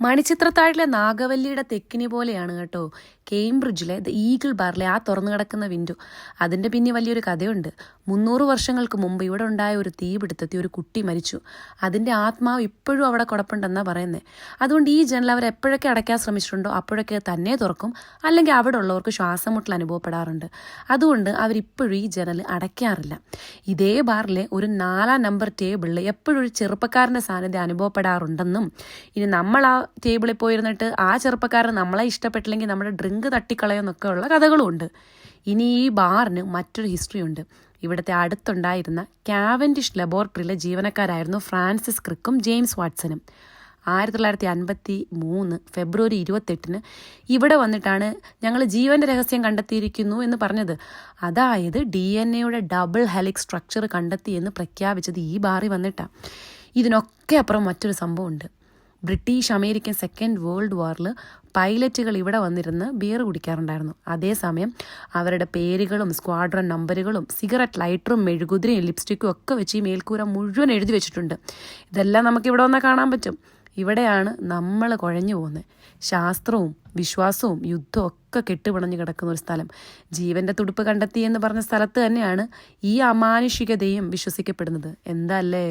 മണിച്ചിത്രത്താഴിലെ നാഗവല്ലിയുടെ തെക്കിനി പോലെയാണ് കേട്ടോ കേംബ്രിഡ്ജിലെ the eagle ബാറിലെ ആ തുറന്നു കിടക്കുന്ന വിൻഡോ. അതിൻ്റെ പിന്നെ വലിയൊരു കഥയുണ്ട്. 300 വർഷങ്ങൾക്ക് മുമ്പ് ഇവിടെ ഉണ്ടായ ഒരു തീപിടുത്തത്തിൽ ഒരു കുട്ടി മരിച്ചു. അതിൻ്റെ ആത്മാവ് ഇപ്പോഴും അവിടെ കിടപ്പുണ്ടെന്നാണ് പറയുന്നത്. അതുകൊണ്ട് ഈ ജനൽ അവർ എപ്പോഴൊക്കെ അടയ്ക്കാൻ ശ്രമിച്ചിട്ടുണ്ടോ അപ്പോഴൊക്കെ തന്നെ തുറക്കും, അല്ലെങ്കിൽ അവിടെ ഉള്ളവർക്ക് ശ്വാസം മുട്ടൽ അനുഭവപ്പെടാറുണ്ട്. അതുകൊണ്ട് അവരിപ്പോഴും ഈ ജനൽ അടയ്ക്കാറില്ല. ഇതേ ബാറിലെ ഒരു 4-ാം നമ്പർ ടേബിളിൽ എപ്പോഴും ഒരു ചെറുപ്പക്കാരൻ്റെ സാന്നിധ്യം അനുഭവപ്പെടാറുണ്ടെന്നും, ഇനി നമ്മൾ ആ ടേബിളിൽ പോയിരുന്നിട്ട് ആ ചെറുപ്പക്കാരൻ നമ്മളെ ഇഷ്ടപ്പെട്ടില്ലെങ്കിൽ നമ്മുടെ ഡ്രിങ്ക് തട്ടിക്കളയെന്നൊക്കെ ഉള്ള കഥകളും ഉണ്ട്. ഇനി ഈ ബാറിന് മറ്റൊരു ഹിസ്റ്ററി ഉണ്ട്. ഇവിടുത്തെ അടുത്തുണ്ടായിരുന്ന കാവൻഡിഷ് ലബോറട്ടറിയിലെ ജീവനക്കാരായിരുന്നു ഫ്രാൻസിസ് ക്രിക്കും ജെയിംസ് വാട്സനും. 1953 ഫെബ്രുവരി 28 ഇവിടെ വന്നിട്ടാണ് ഞങ്ങൾ ജീവൻ്റെ രഹസ്യം കണ്ടെത്തിയിരിക്കുന്നു എന്ന് പറഞ്ഞത്. അതായത് DNA ഡബിൾ ഹെലിക്സ് സ്ട്രക്ചർ കണ്ടെത്തി എന്ന് പ്രഖ്യാപിച്ചത് ഈ ബാറിൽ വന്നിട്ടാണ്. ഇതിനൊക്കെ അപ്പുറം മറ്റൊരു സംഭവമുണ്ട്. ബ്രിട്ടീഷ് അമേരിക്കൻ സെക്കൻഡ് വേൾഡ് വാറിൽ പൈലറ്റുകൾ ഇവിടെ വന്നിരുന്ന് ബിയർ കുടിക്കാറുണ്ടായിരുന്നു. അതേസമയം അവരുടെ പേരുകളും സ്ക്വാഡ്രൺ നമ്പറുകളും സിഗരറ്റ് ലൈറ്ററും മെഴുകുതിരയും ലിപ്സ്റ്റിക്കും ഒക്കെ വെച്ച് ഈ മേൽക്കൂര മുഴുവൻ എഴുതി വെച്ചിട്ടുണ്ട്. ഇതെല്ലാം നമുക്കിവിടെ വന്നാൽ കാണാൻ പറ്റും. ഇവിടെയാണ് നമ്മൾ കുഴഞ്ഞു പോകുന്നത്. ശാസ്ത്രവും വിശ്വാസവും യുദ്ധവും ഒക്കെ കെട്ടുപിണഞ്ഞു കിടക്കുന്ന ഒരു സ്ഥലം. ജീവൻ്റെ തുടുപ്പ് കണ്ടെത്തി എന്ന് പറഞ്ഞ സ്ഥലത്ത് തന്നെയാണ് ഈ അമാനുഷികതയും വിശ്വസിക്കപ്പെടുന്നത്. എന്താ അല്ലേ?